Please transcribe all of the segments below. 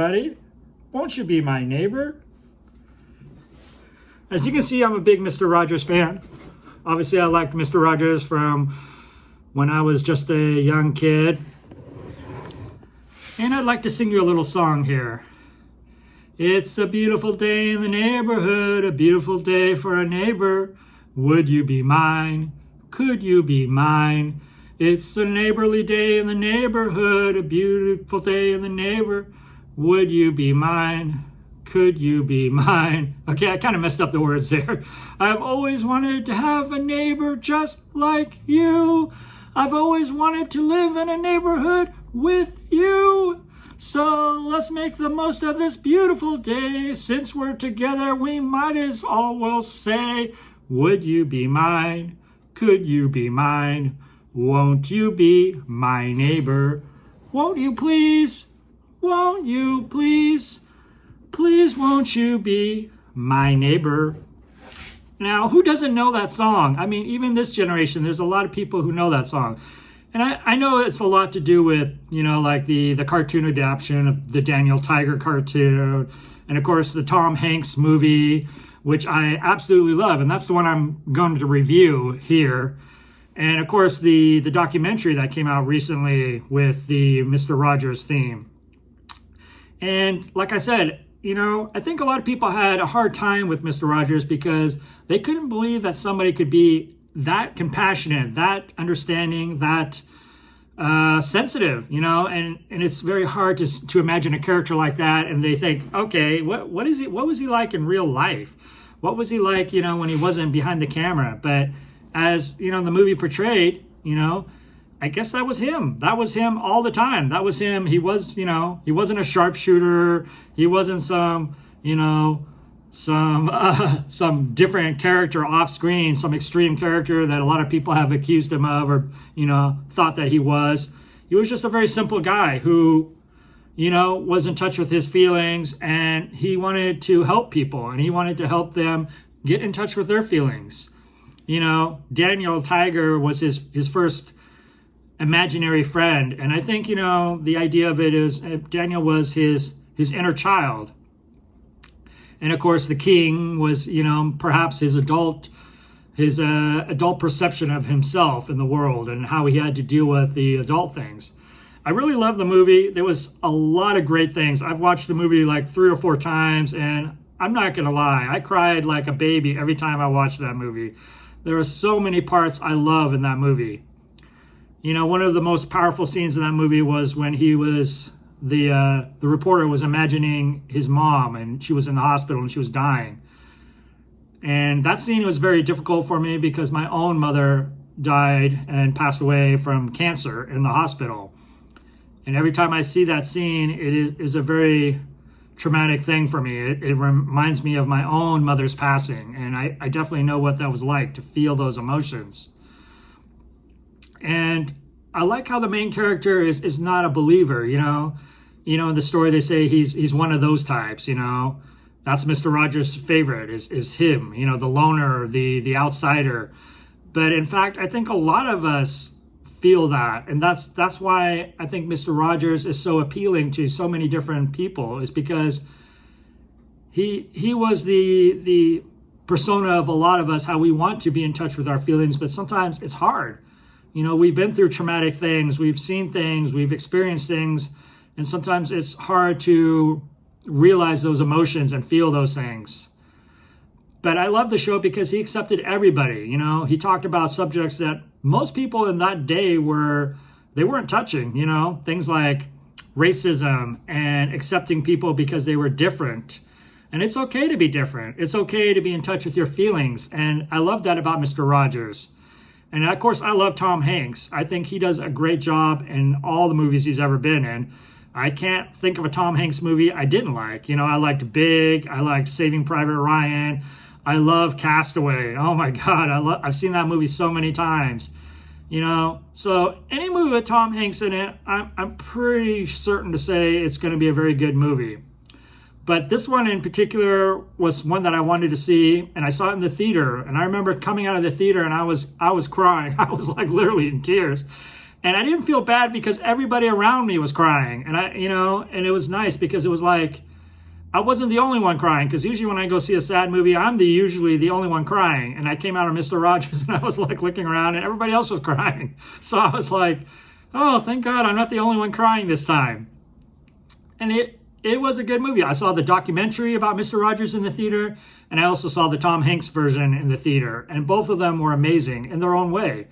everybody. Won't you be my neighbor? As you can see, I'm a big Mr. Rogers fan. Obviously, I liked Mr. Rogers from when I was just a young kid. And I'd like to sing you a little song here. It's a beautiful day in the neighborhood, a beautiful day for a neighbor. Would you be mine? Could you be mine? It's a neighborly day in the neighborhood, a beautiful day in the neighbor. Would you be mine? Could you be mine? Okay, I kind of messed up the words there. I've always wanted to have a neighbor just like you. I've always wanted to live in a neighborhood with you. So let's make the most of this beautiful day. Since we're together, we might as well say, would you be mine? Could you be mine? Won't you be my neighbor? Won't you please? Won't you please? Please won't you be my neighbor? Now, who doesn't know that song? I mean, even this generation, there's a lot of people who know that song. And I know it's a lot to do with, like the cartoon adaptation of the Daniel Tiger cartoon. And of course, the Tom Hanks movie, which I absolutely love. And that's the one I'm going to review here. And of course, the documentary that came out recently with the Mr. Rogers theme. And like I said, I think a lot of people had a hard time with Mr. Rogers because they couldn't believe that somebody could be that compassionate, that understanding, that sensitive, and it's very hard to imagine a character like that. And they think, okay, what was he like in real life? What was he like, when he wasn't behind the camera? But as, the movie portrayed, I guess that was him. That was him all the time. That was him. He was, he wasn't a sharpshooter. He wasn't some different character off screen, some extreme character that a lot of people have accused him of or, thought that he was. He was just a very simple guy who, was in touch with his feelings, and he wanted to help people, and he wanted to help them get in touch with their feelings. Daniel Tiger was his first imaginary friend. And I think, the idea of it is Daniel was his inner child. And of course, the king was, perhaps his adult perception of himself in the world and how he had to deal with the adult things. I really love the movie. There was a lot of great things. I've watched the movie like 3 or 4 times, and I'm not going to lie. I cried like a baby every time I watched that movie. There are so many parts I love in that movie. One of the most powerful scenes in that movie was when he was, the reporter was imagining his mom, and she was in the hospital and she was dying. And that scene was very difficult for me because my own mother died and passed away from cancer in the hospital. And every time I see that scene, it is a very traumatic thing for me. It reminds me of my own mother's passing, and I definitely know what that was like to feel those emotions. And I like how the main character is not a believer, in the story they say he's one of those types, That's Mr. Rogers' favorite is him, the loner, the outsider. But in fact, I think a lot of us feel that, and that's why I think Mr. Rogers is so appealing to so many different people, is because he was the persona of a lot of us, how we want to be in touch with our feelings, but sometimes it's hard. We've been through traumatic things, we've seen things, we've experienced things, and sometimes it's hard to realize those emotions and feel those things. But I love the show because he accepted everybody. He talked about subjects that most people in that day they weren't touching, things like racism and accepting people because they were different. And it's okay to be different. It's okay to be in touch with your feelings. And I love that about Mr. Rogers. And of course, I love Tom Hanks. I think he does a great job in all the movies he's ever been in. I can't think of a Tom Hanks movie I didn't like. I liked Big. I liked Saving Private Ryan. I love Castaway. Oh my God, I've seen that movie so many times. So any movie with Tom Hanks in it, I'm pretty certain to say it's going to be a very good movie. But this one in particular was one that I wanted to see, and I saw it in the theater. And I remember coming out of the theater, and I was crying. I was like literally in tears. And I didn't feel bad because everybody around me was crying. And and it was nice because it was like, I wasn't the only one crying, because usually when I go see a sad movie, I'm usually the only one crying. And I came out of Mr. Rogers and I was like looking around and everybody else was crying. So I was like, oh, thank God I'm not the only one crying this time. And it was a good movie. I saw the documentary about Mr. Rogers in the theater, and I also saw the Tom Hanks version in the theater. And both of them were amazing in their own way.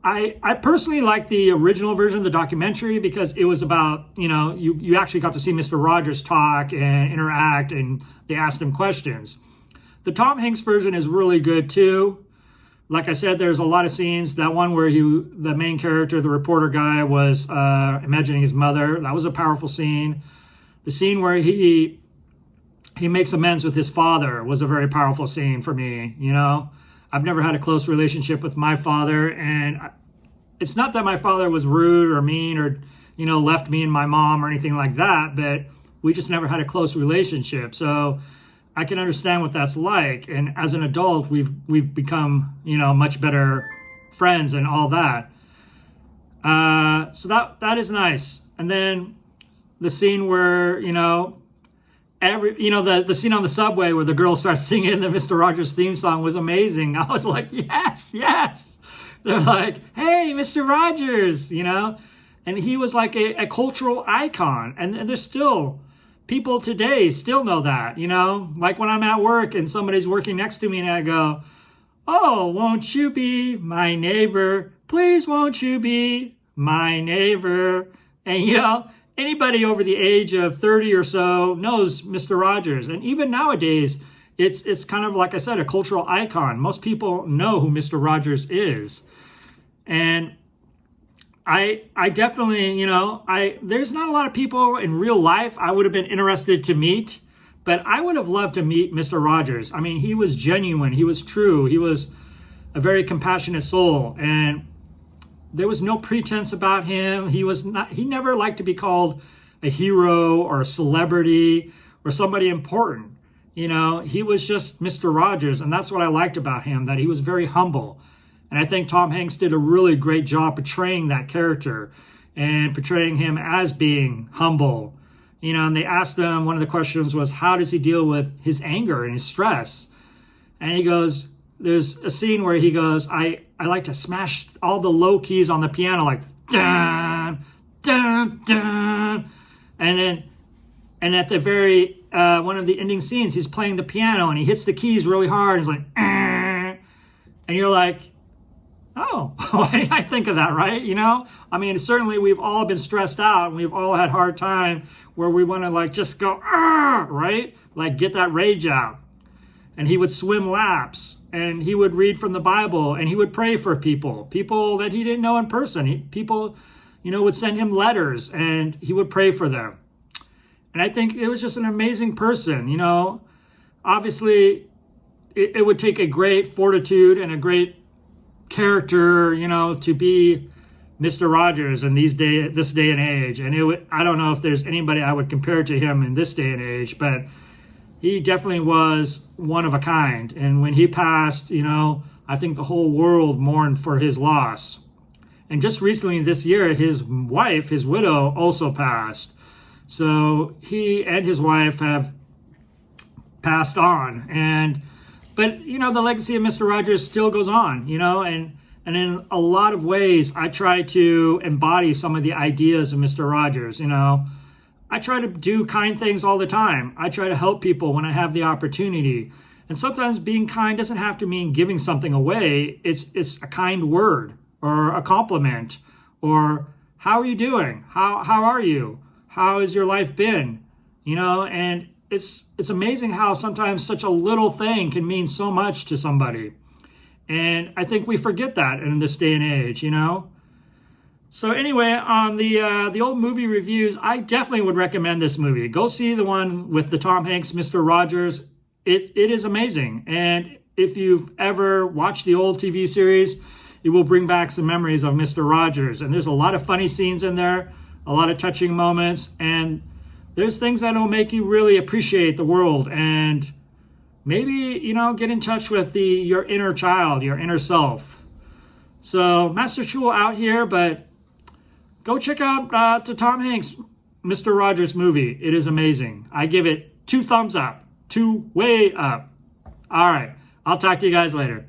I personally like the original version, the documentary, because it was about, you actually got to see Mr. Rogers talk and interact, and they asked him questions. The Tom Hanks version is really good too. Like I said, there's a lot of scenes. That one where the main character, the reporter guy, was imagining his mother. That was a powerful scene. The scene where he makes amends with his father was a very powerful scene for me, I've never had a close relationship with my father, and it's not that my father was rude or mean or, left me and my mom or anything like that, but we just never had a close relationship. So I can understand what that's like. And as an adult, we've become, much better friends and all that. So that is nice. And then the scene where, the scene on the subway where the girl starts singing the Mr. Rogers theme song was amazing. I was like, yes. They're like, hey, Mr. Rogers, and he was like a cultural icon. And there's still people today still know that, like when I'm at work and somebody's working next to me and I go, oh, won't you be my neighbor? Please, won't you be my neighbor? And, anybody over the age of 30 or so knows Mr. Rogers. And even nowadays, it's kind of, like I said, a cultural icon. Most people know who Mr. Rogers is. And I definitely, there's not a lot of people in real life I would have been interested to meet, but I would have loved to meet Mr. Rogers. I mean, he was genuine. He was true. He was a very compassionate soul. And there was no pretense about him. He never liked to be called a hero or a celebrity or somebody important. He was just Mr. Rogers. And that's what I liked about him, that he was very humble. And I think Tom Hanks did a really great job portraying that character and portraying him as being humble. And they asked him, one of the questions was, how does he deal with his anger and his stress? And he goes, there's a scene where he goes, I like to smash all the low keys on the piano, like dun, dun, dun. And at the very one of the ending scenes, he's playing the piano and he hits the keys really hard. And he's like, and you're like, oh, why did I think of that, right? I mean, certainly we've all been stressed out and we've all had hard time where we want to just go, right? Like get that rage out. And he would swim laps, and he would read from the Bible, and he would pray for people that he didn't know in person. People, would send him letters, and he would pray for them. And I think it was just an amazing person, Obviously, it would take a great fortitude and a great character, to be Mr. Rogers in this day and age. And I don't know if there's anybody I would compare to him in this day and age, but he definitely was one of a kind. And when he passed, I think the whole world mourned for his loss. And just recently this year, his wife, his widow, also passed. So he and his wife have passed on. But the legacy of Mr. Rogers still goes on, and in a lot of ways, I try to embody some of the ideas of Mr. Rogers, I try to do kind things all the time. I try to help people when I have the opportunity. And sometimes being kind doesn't have to mean giving something away. It's a kind word or a compliment or how are you doing? How are you? How has your life been? And it's amazing how sometimes such a little thing can mean so much to somebody. And I think we forget that in this day and age, So anyway, on the old movie reviews, I definitely would recommend this movie. Go see the one with the Tom Hanks, Mr. Rogers. It is amazing. And if you've ever watched the old TV series, it will bring back some memories of Mr. Rogers. And there's a lot of funny scenes in there, a lot of touching moments, and there's things that will make you really appreciate the world and maybe, get in touch with your inner child, your inner self. So Master Chul out here, but go check out the Tom Hanks Mr. Rogers movie. It is amazing. I give it 2 thumbs up. 2 way up. All right. I'll talk to you guys later.